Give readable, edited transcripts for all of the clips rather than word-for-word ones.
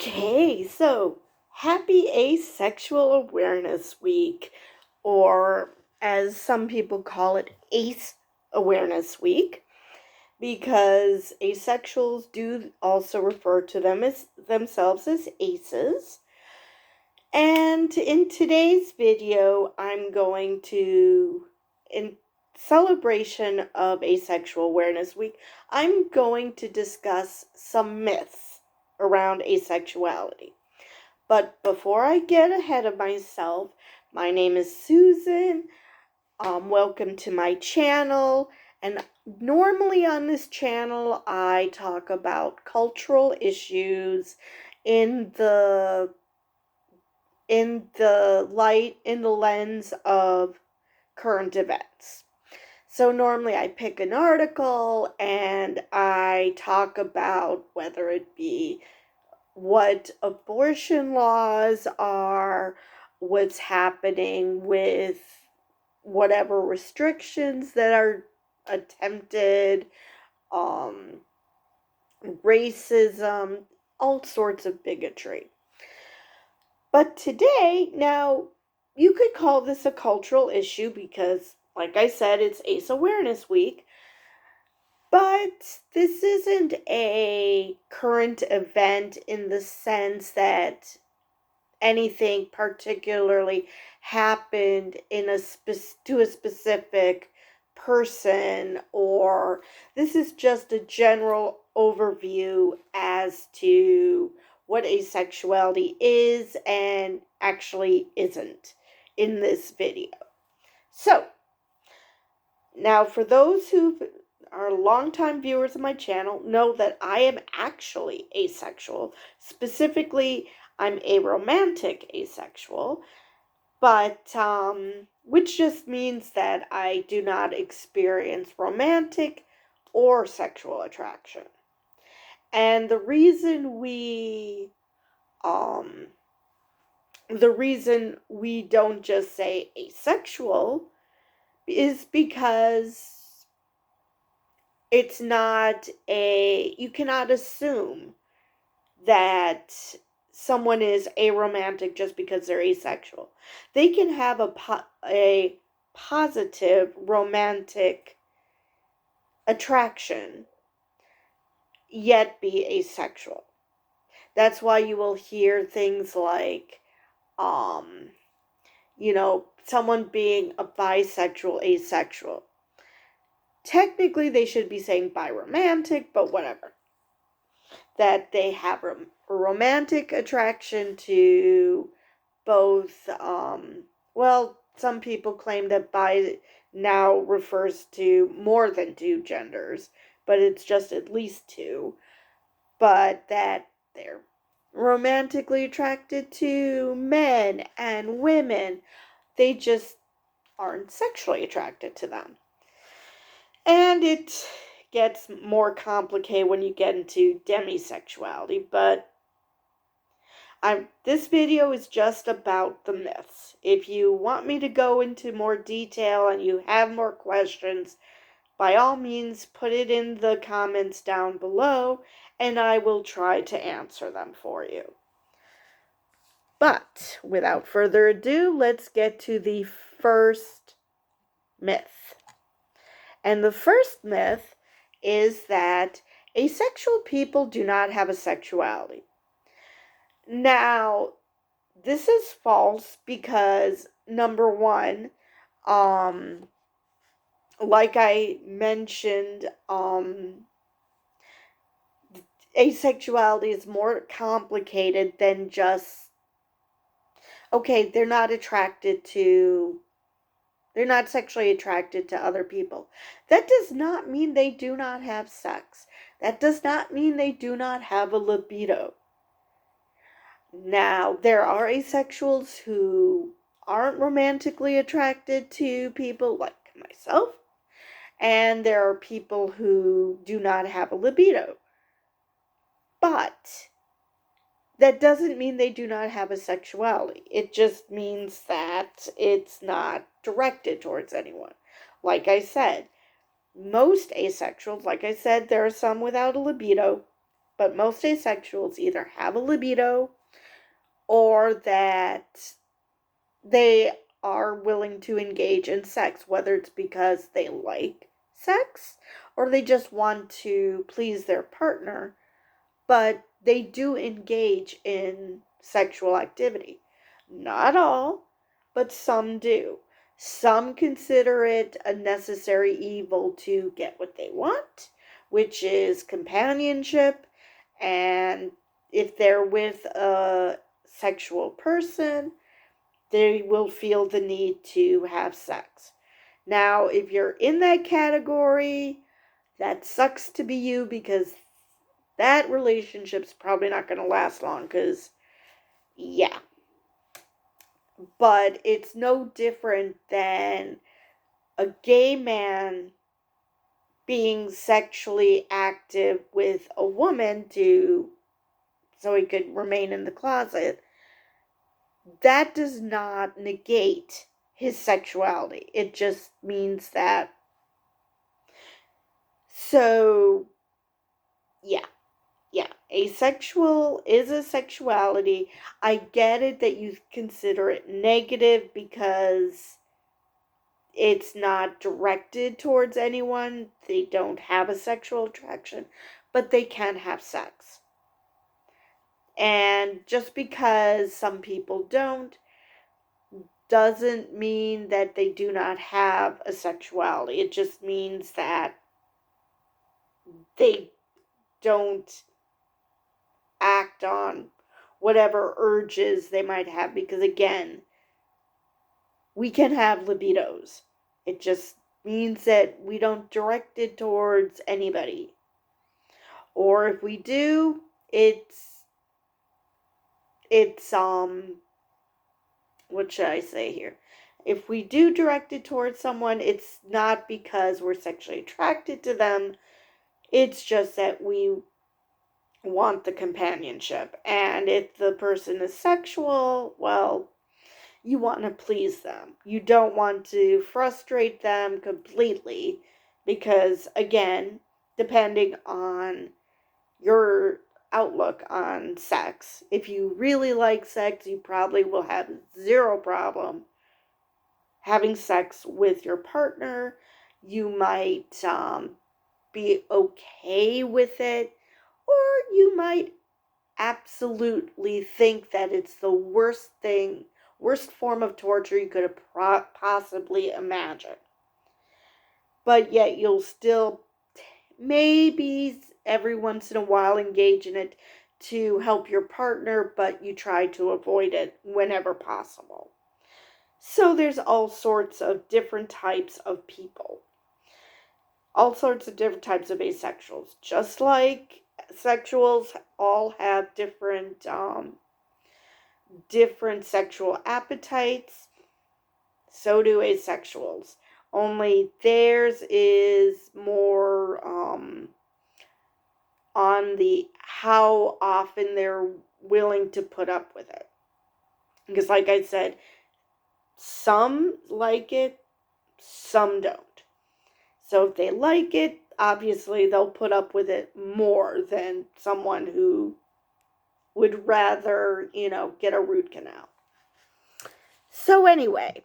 Okay, so happy Asexual Awareness Week, or as some people call it, ACE Awareness Week, because asexuals do also refer to themselves as aces. And in today's video, I'm going to, in celebration of Asexual Awareness Week, I'm going to discuss some myths around asexuality. But before I get ahead of myself, my name is Susan. Welcome to my channel. And normally on this channel, I talk about cultural issues in the lens of current events. So normally I pick an article and I talk about whether it be what abortion laws are, what's happening with whatever restrictions that are attempted, racism, all sorts of bigotry. But today, now, you could call this a cultural issue because, like I said, it's ACE Awareness Week. But this isn't a current event in the sense that anything particularly happened to a specific person, or this is just a general overview as to what asexuality is and actually isn't in this video. So, now for those who are longtime viewers of my channel, know that I am actually asexual. Specifically, I'm aromantic asexual, but which just means that I do not experience romantic or sexual attraction. And the reason we don't just say asexual is because it's not you cannot assume that someone is aromantic just because they're asexual. They can have a positive romantic attraction, yet be asexual. That's why you will hear things like, someone being a bisexual, asexual. Technically, they should be saying biromantic, but whatever. That they have a romantic attraction to both, some people claim that bi now refers to more than two genders, but it's just at least two, but that they're romantically attracted to men and women. They just aren't sexually attracted to them. And it gets more complicated when you get into demisexuality, but this video is just about the myths. If you want me to go into more detail and you have more questions, by all means put it in the comments down below and I will try to answer them for you. But without further ado, let's get to the first myth. And the first myth is that asexual people do not have a sexuality. Now, this is false because, number one, like I mentioned, asexuality is more complicated than just, okay, they're not sexually attracted to other people. That does not mean they do not have sex. That does not mean they do not have a libido. Now, there are asexuals who aren't romantically attracted to people like myself, and there are people who do not have a libido. But that doesn't mean they do not have a sexuality. It just means that it's not directed towards anyone. Like I said, most asexuals, like I said, there are some without a libido, but most asexuals either have a libido or that they are willing to engage in sex, whether it's because they like sex or they just want to please their partner, but they do engage in sexual activity. Not all, but some do. Some consider it a necessary evil to get what they want, which is companionship, and if they're with a sexual person, they will feel the need to have sex. Now, if you're in that category, that sucks to be you, because that relationship's probably not going to last long, because, yeah. But it's no different than a gay man being sexually active with a woman so he could remain in the closet. That does not negate his sexuality. It just means that. So, yeah. Yeah, asexual is a sexuality. I get it that you consider it negative because it's not directed towards anyone. They don't have a sexual attraction, but they can have sex. And just because some people don't, doesn't mean that they do not have a sexuality. It just means that they don't act on whatever urges they might have, because again, we can have libidos. It just means that we don't direct it towards anybody. Or if we do, it's what should I say here? If we do direct it towards someone, it's not because we're sexually attracted to them. It's just that we want the companionship. And if the person is sexual, well, you want to please them. You don't want to frustrate them completely, because, again, depending on your outlook on sex, if you really like sex, you probably will have zero problem having sex with your partner. You might be okay with it, or you might absolutely think that it's the worst form of torture you could have possibly imagine. But yet you'll still maybe every once in a while engage in it to help your partner, but you try to avoid it whenever possible. So there's all sorts of different types of people. All sorts of different types of asexuals. Just like sexuals all have different sexual appetites, so do asexuals. Only theirs is more on the how often they're willing to put up with it. Because like I said, some like it, some don't. So if they like it, obviously they'll put up with it more than someone who would rather, get a root canal. So anyway,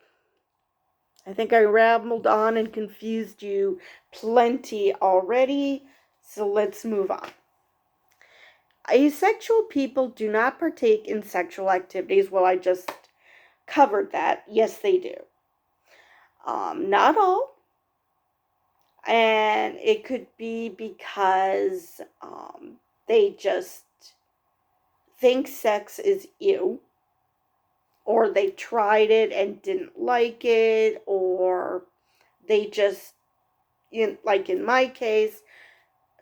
I think I rambled on and confused you plenty already, so let's move on. Asexual people do not partake in sexual activities. Well, I just covered that. Yes, they do. Not all. And it could be because they just think sex is ew, or they tried it and didn't like it, or they just, like in my case,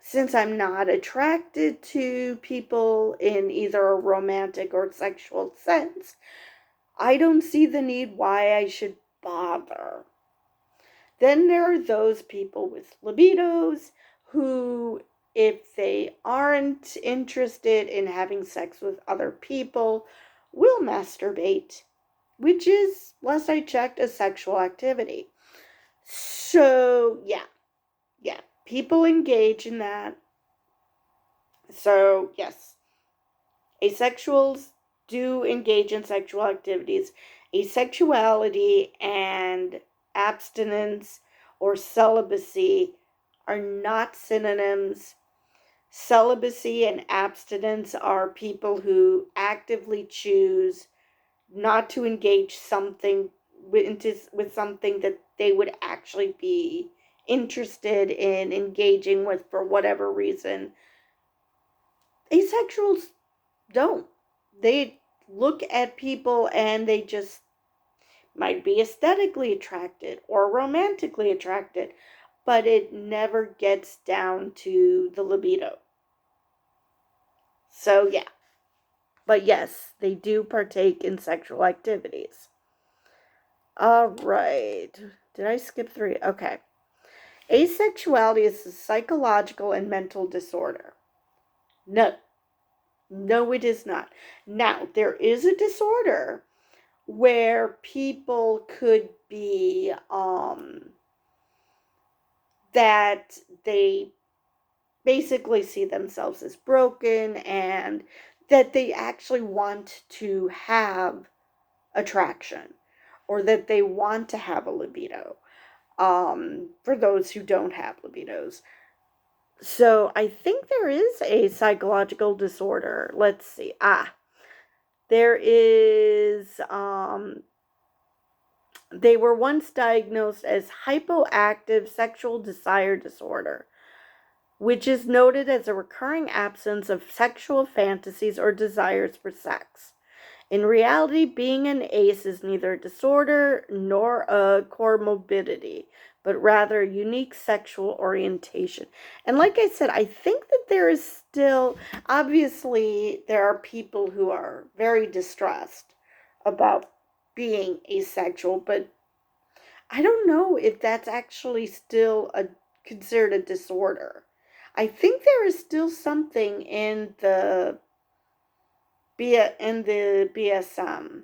since I'm not attracted to people in either a romantic or sexual sense, I don't see the need why I should bother. Then there are those people with libidos who, if they aren't interested in having sex with other people, will masturbate, which is, last I checked, a sexual activity. So, yeah, people engage in that. So, yes, asexuals do engage in sexual activities. Asexuality and abstinence or celibacy are not synonyms. Celibacy and abstinence are people who actively choose not to engage with something that they would actually be interested in engaging with for whatever reason. Asexuals don't. They look at people and they just might be aesthetically attracted or romantically attracted, but it never gets down to the libido. So, yeah. But yes, they do partake in sexual activities. All right. Did I skip 3? Okay. Asexuality is a psychological and mental disorder. No. No, it is not. Now, there is a disorder where people could be that they basically see themselves as broken and that they actually want to have attraction or that they want to have a libido, for those who don't have libidos. So I think there is a psychological disorder. Let's see. There is they were once diagnosed as hypoactive sexual desire disorder, which is noted as a recurring absence of sexual fantasies or desires for sex. In reality, being an ace is neither a disorder nor a comorbidity, but rather a unique sexual orientation. And like I said, I think that there is still, obviously, there are people who are very distressed about being asexual, but I don't know if that's actually still considered a disorder. I think there is still something in the BSM.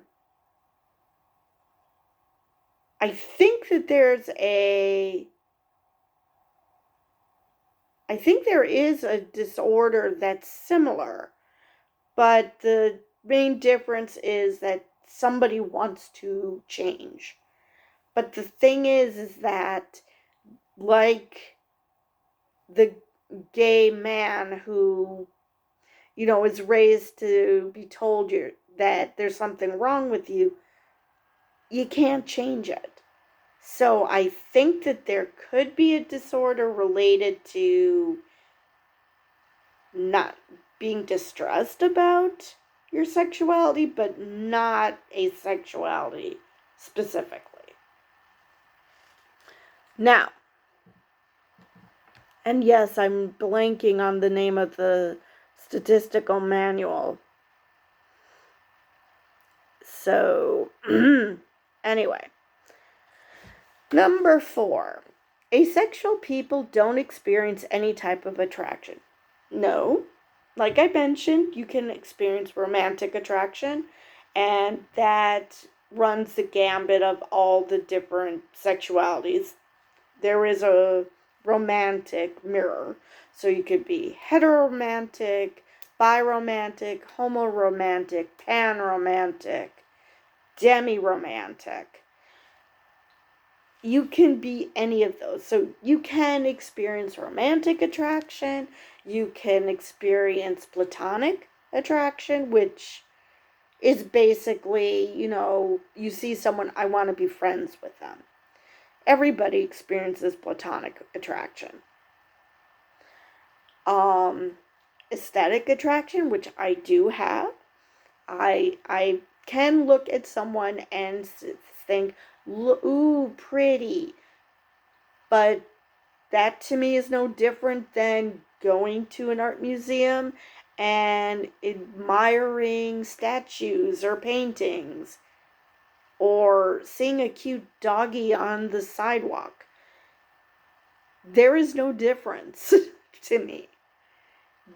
I think that I think there is a disorder that's similar, but the main difference is that somebody wants to change. But the thing is that, like the gay man who, is raised to be told that there's something wrong with you, you can't change it. So I think that there could be a disorder related to not being distressed about your sexuality, but not asexuality specifically. Now, and yes, I'm blanking on the name of the statistical manual. So, anyway. Number 4. Asexual people don't experience any type of attraction. No. Like I mentioned, you can experience romantic attraction, and that runs the gambit of all the different sexualities. There is a romantic mirror. So you could be heteroromantic, biromantic, homoromantic, panromantic, demi-romantic. You can be any of those. So you can experience romantic attraction, you can experience platonic attraction, which is basically, you see someone, I want to be friends with them. Everybody experiences platonic attraction. Aesthetic attraction, which I do have. I can look at someone and think, ooh, pretty. But that to me is no different than going to an art museum and admiring statues or paintings or seeing a cute doggy on the sidewalk. There is no difference to me.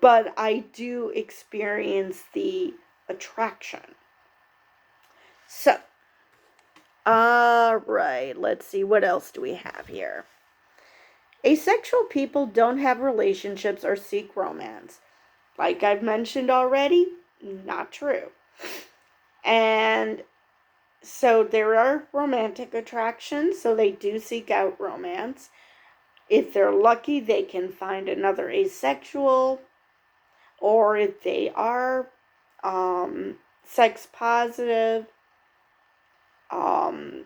But I do experience the attraction. So, all right, let's see, what else do we have here? Asexual people don't have relationships or seek romance. like I've mentioned already, not true. And so there are romantic attractions, so they do seek out romance. If they're lucky, they can find another asexual, or if they are sex positive, um,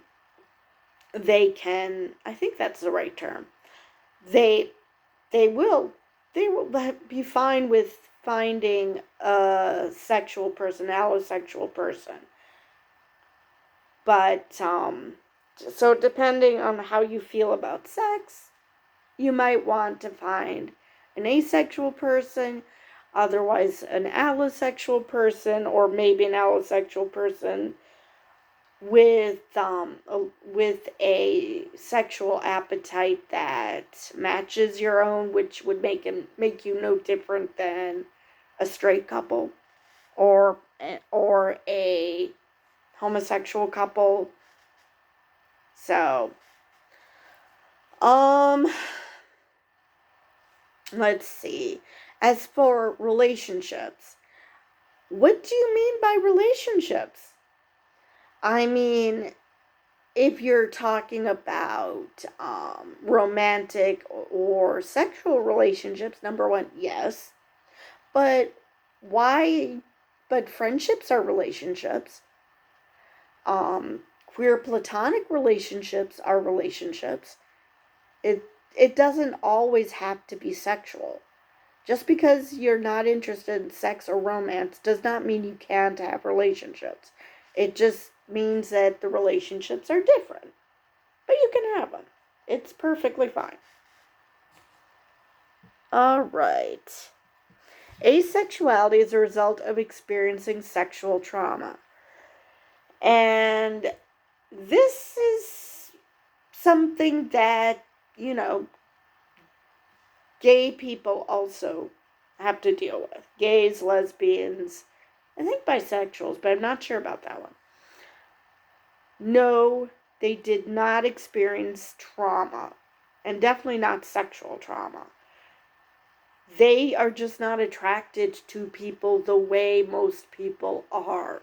they can, I think that's the right term, they they will they will be fine with finding a sexual person, allosexual person. But so depending on how you feel about sex, you might want to find an asexual person, otherwise an allosexual person, or maybe an allosexual person with a sexual appetite that matches your own, which would make you no different than a straight couple or a homosexual couple. So, um, let's see. As for relationships, what do you mean by relationships? I mean, if you're talking about romantic or sexual relationships, number one, yes. But why? But friendships are relationships. Queer platonic relationships are relationships. It it doesn't always have to be sexual. Just because you're not interested in sex or romance does not mean you can't have relationships. It just means that the relationships are different. But you can have them. It's perfectly fine. Alright. Asexuality is a result of experiencing sexual trauma. And this is something that, you know, gay people also have to deal with. Gays, lesbians, I think bisexuals, but I'm not sure about that one. No, they did not experience trauma, and definitely not sexual trauma. They are just not attracted to people the way most people are.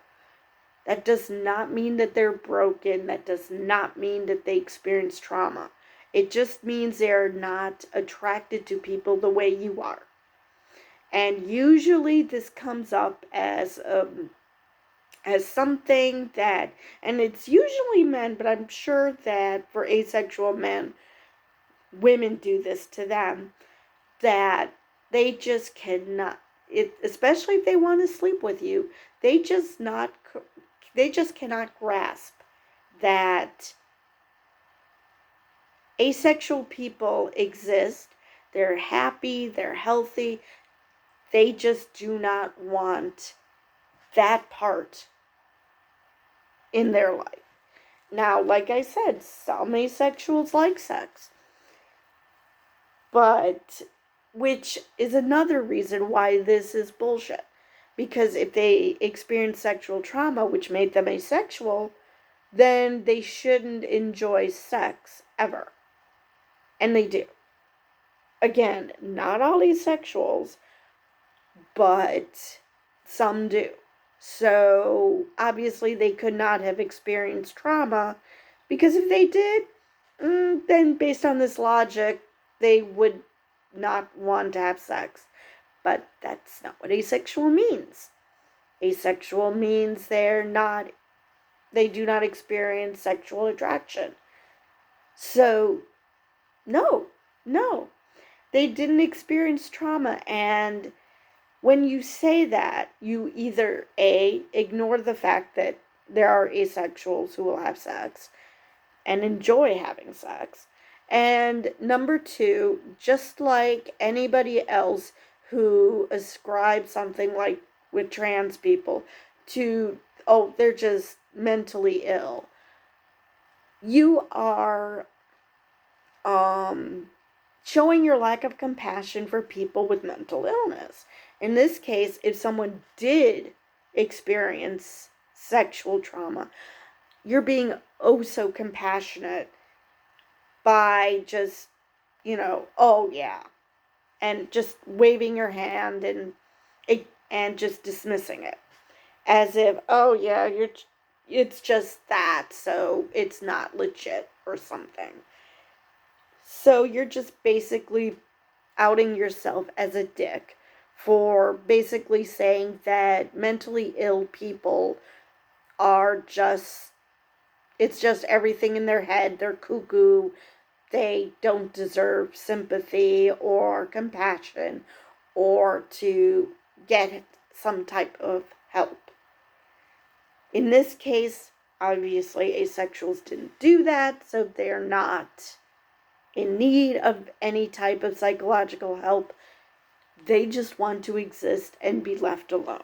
That does not mean that they're broken. That does not mean that they experience trauma. It just means they're not attracted to people the way you are. And usually this comes up as something that, and it's usually men, but I'm sure that for asexual men, women do this to them, that they just cannot, especially if they want to sleep with you, they just cannot grasp that asexual people exist. They're happy, they're healthy. They just do not want that part in their life. Now, like I said, some asexuals like sex, but which is another reason why this is bullshit. Because if they experience sexual trauma, which made them asexual, then they shouldn't enjoy sex ever. And they do. Again, not all asexuals, but some do. So obviously they could not have experienced trauma, because if they did, then based on this logic, they would not want to have sex. But that's not what asexual means. Asexual means they do not experience sexual attraction. So, no, they didn't experience trauma. And when you say that, you either ignore the fact that there are asexuals who will have sex and enjoy having sex. And number two, just like anybody else who ascribes something like with trans people to, oh, they're just mentally ill, you are showing your lack of compassion for people with mental illness. In this case, if someone did experience sexual trauma, you're being oh so compassionate by just, oh yeah, and just waving your hand and and just dismissing it as if, oh yeah, it's just that, so it's not legit or something. So you're just basically outing yourself as a dick for basically saying that mentally ill people are just, it's just everything in their head, they're cuckoo, they don't deserve sympathy or compassion or to get some type of help. In this case, obviously, asexuals didn't do that, so they're not in need of any type of psychological help. They just want to exist and be left alone.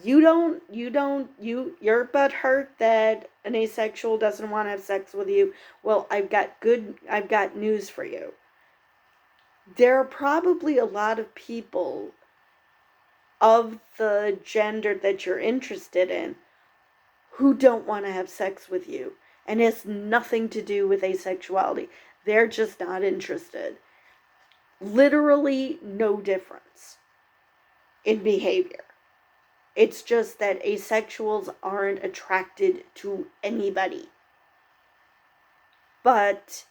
You're butthurt that an asexual doesn't want to have sex with you. Well, I've got news for you. There are probably a lot of people of the gender that you're interested in who don't want to have sex with you. And it has nothing to do with asexuality. They're just not interested. Literally no difference in behavior. It's just that asexuals aren't attracted to anybody. But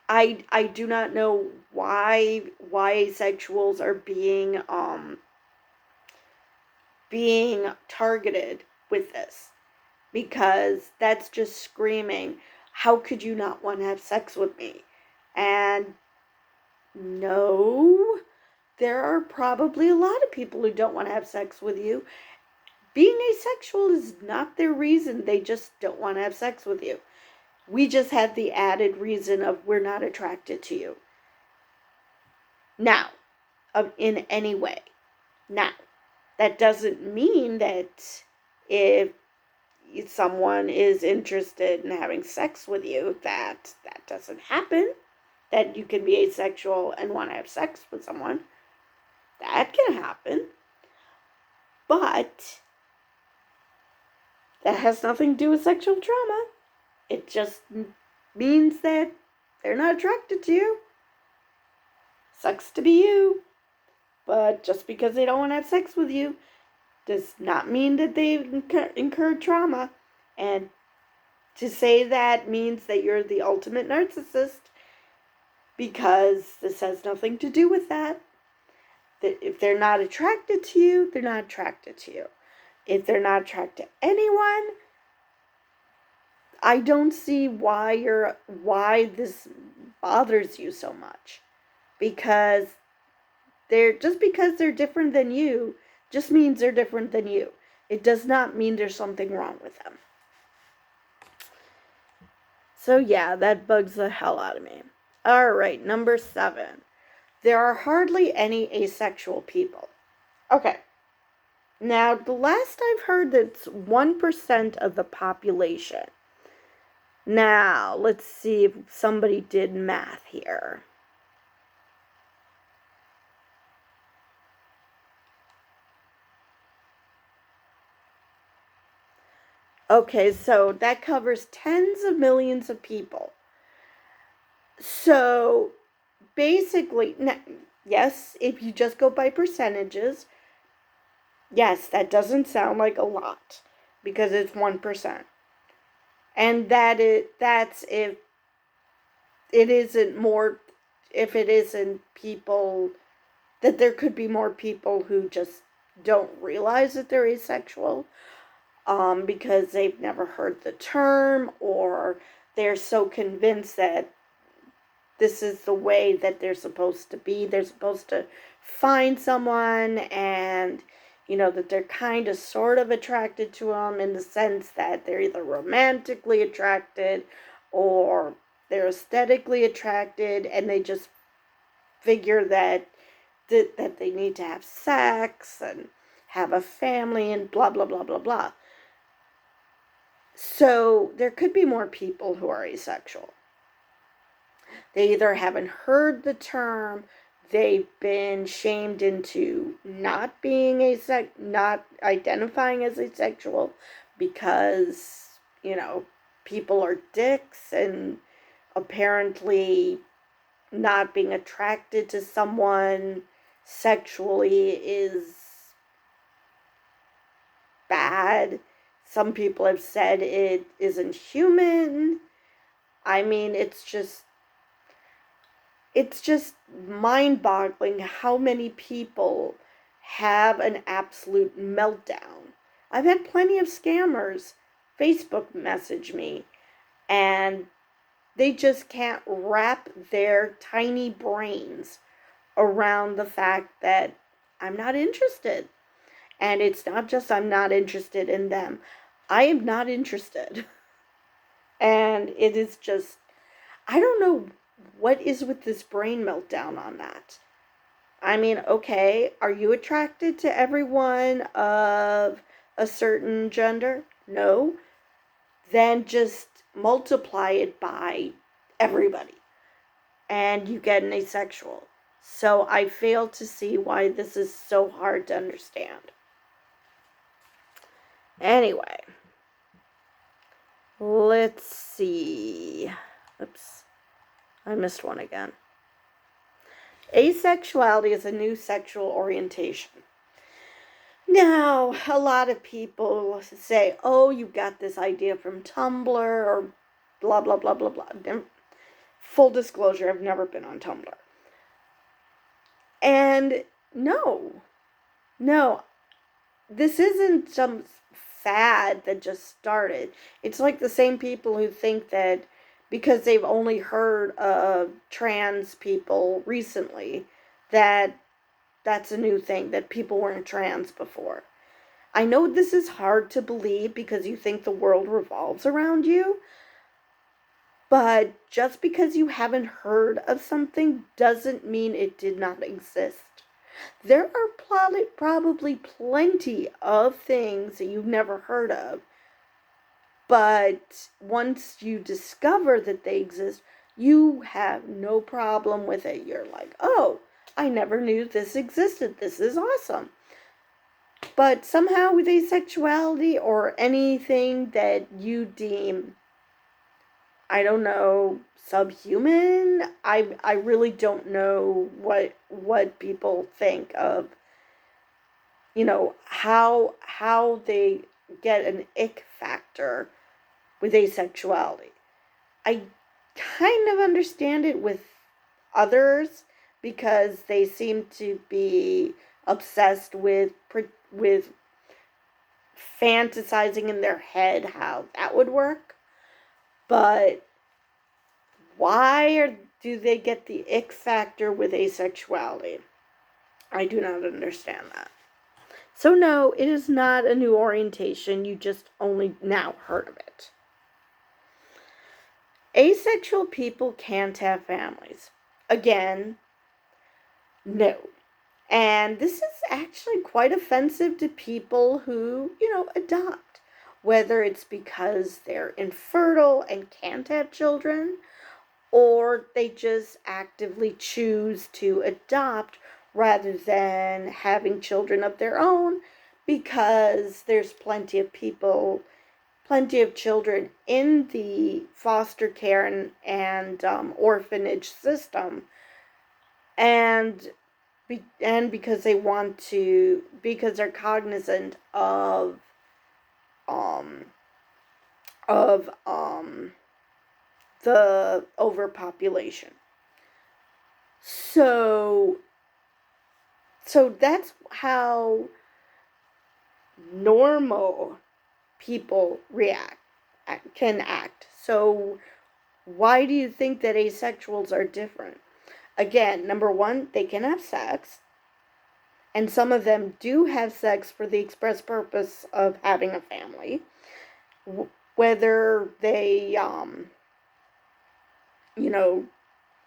I do not know why asexuals are being targeted with this, because that's just screaming, how could you not want to have sex with me? And no, there are probably a lot of people who don't want to have sex with you. Being asexual is not their reason, they just don't want to have sex with you. We just have the added reason of we're not attracted to you. Now, in any way. Now, that doesn't mean that if someone is interested in having sex with you, that doesn't happen. That you can be asexual and want to have sex with someone. That can happen. But that has nothing to do with sexual trauma. It just means that they're not attracted to you. Sucks to be you. But just because they don't want to have sex with you does not mean that they've incurred trauma. And to say that means that you're the ultimate narcissist, because this has nothing to do with that. That if they're not attracted to you, they're not attracted to you. If they're not attracted to anyone, I don't see why this bothers you so much. Because because they're different than you just means they're different than you. It does not mean there's something wrong with them. So yeah, that bugs the hell out of me. Alright, number 7. There are hardly any asexual people. Okay. Now, the last I've heard, that's 1% of the population. Now, let's see if somebody did math here. Okay, so that covers tens of millions of people. So, basically, yes, if you just go by percentages, yes, that doesn't sound like a lot, because it's 1%. And that's if it isn't more, if it isn't people, that there could be more people who just don't realize that they're asexual, because they've never heard the term, or they're so convinced that this is the way that they're supposed to be. They're supposed to find someone, and that they're kind of sort of attracted to them, in the sense that they're either romantically attracted or they're aesthetically attracted, and they just figure that they need to have sex and have a family and blah blah blah blah blah. So there could be more people who are asexual. They either haven't heard the term, they've been shamed into not being not identifying as asexual, because people are dicks, and apparently not being attracted to someone sexually is bad. Some people have said it isn't human. I mean, it's just mind-boggling how many people have an absolute meltdown. I've had plenty of scammers Facebook message me, and they just can't wrap their tiny brains around the fact that I'm not interested. And it's not just I'm not interested in them. I am not interested. And it is just, I don't know what is with this brain meltdown on that. I mean, okay, are you attracted to everyone of a certain gender? No. Then just multiply it by everybody and you get an asexual. So I fail to see why this is so hard to understand. Anyway, let's see. Oops, I missed one again. Asexuality is a new sexual orientation. Now, a lot of people say, oh, you got this idea from Tumblr or blah, blah, blah, blah, blah. Full disclosure, I've never been on Tumblr. And no, this isn't some fad that just started. It's like the same people who think that because they've only heard of trans people recently, that that's a new thing, that people weren't trans before. I know this is hard to believe because you think the world revolves around you, but just because you haven't heard of something doesn't mean it did not exist. There are probably plenty of things that you've never heard of, but once you discover that they exist, you have no problem with it. You're like, oh, I never knew this existed. This is awesome. But somehow with asexuality or anything that you deem, I don't know, subhuman, I really don't know what people think of, how they get an ick factor with asexuality. I kind of understand it with others because they seem to be obsessed with fantasizing in their head how that would work. But do they get the ick factor with asexuality? I do not understand that. So no, it is not a new orientation. You just only now heard of it. Asexual people can't have families. Again, no. And this is actually quite offensive to people who, adopt. Whether it's because they're infertile and can't have children, or they just actively choose to adopt rather than having children of their own, because there's plenty of children in the foster care and orphanage system, and because because they're cognizant um of the overpopulation. So that's how normal people can act. So why do you think that asexuals are different? Again, number one, they can have sex, and some of them do have sex for the express purpose of having a family. Whether they,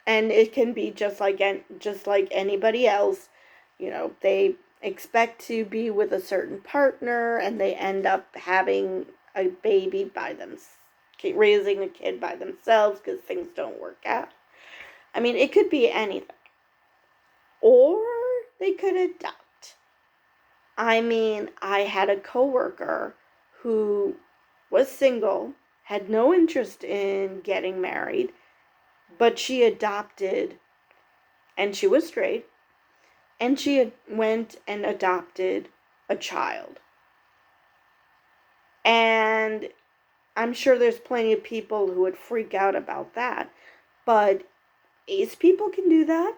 and it can be just like anybody else, they expect to be with a certain partner and they end up having a baby by themselves, raising a kid by themselves because things don't work out. I mean, it could be anything. Or they could adopt. I mean, I had a coworker who was single, had no interest in getting married, but she adopted, and she was straight, and she went and adopted a child. And I'm sure there's plenty of people who would freak out about that, but ace people can do that.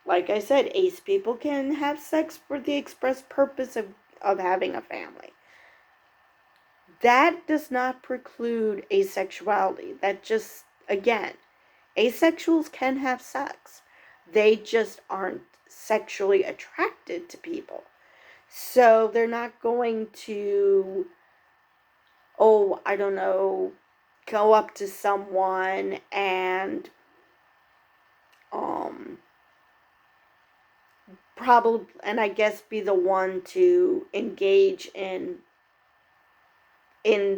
Like I said, ace people can have sex for the express purpose of having a family. That does not preclude asexuality. That just, again, asexuals can have sex. They just aren't sexually attracted to people. So they're not going to, oh, I don't know, go up to someone and probably, and I guess be the one to engage in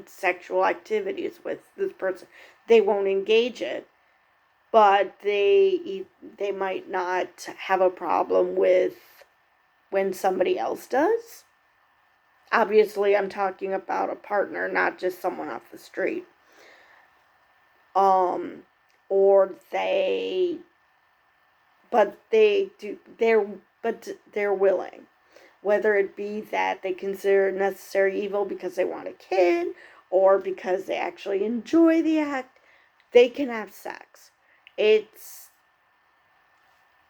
sexual activities with this person. They won't engage it, but they might not have a problem with when somebody else does. Obviously, I'm talking about a partner, not just someone off the street. Or they, but they're willing. Whether it be that they consider necessary evil because they want a kid, or because they actually enjoy the act, they can have sex. It's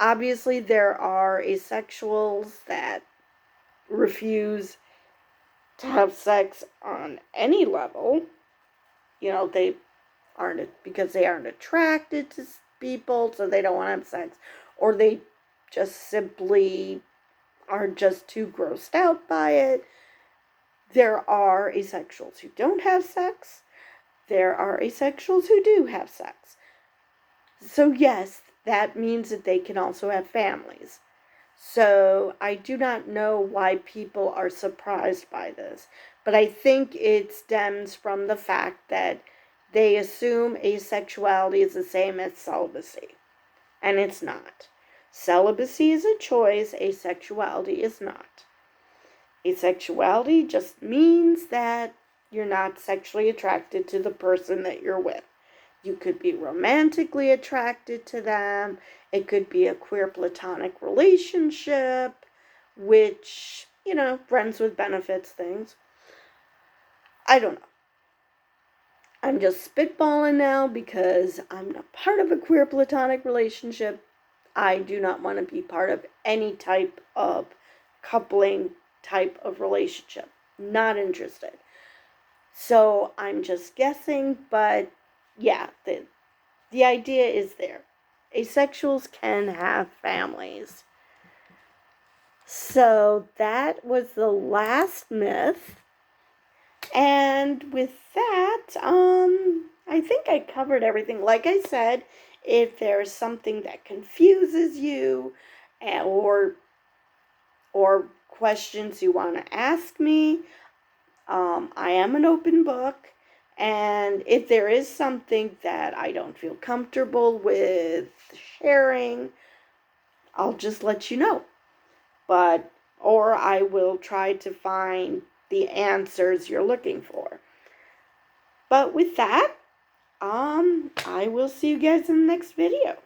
obviously there are asexuals that refuse to have sex on any level. They aren't, because they aren't attracted to people, so they don't want to have sex, or they just simply are just too grossed out by it. There are asexuals who don't have sex. There are asexuals who do have sex. So yes, that means that they can also have families. So I do not know why people are surprised by this, but I think it stems from the fact that they assume asexuality is the same as celibacy, and it's not. Celibacy is a choice, asexuality is not. Asexuality just means that you're not sexually attracted to the person that you're with. You could be romantically attracted to them. It could be a queer platonic relationship, which, friends with benefits things. I don't know. I'm just spitballing now because I'm not part of a queer platonic relationship. I do not want to be part of any type of coupling type of relationship. Not interested. So I'm just guessing, but yeah, the idea is there. Asexuals can have families. So that was the last myth. And with that, I think I covered everything. Like I said, if there's something that confuses you, or questions you want to ask me, I am an open book. And if there is something that I don't feel comfortable with sharing, I'll just let you know. Or I will try to find the answers you're looking for. But with that, I will see you guys in the next video.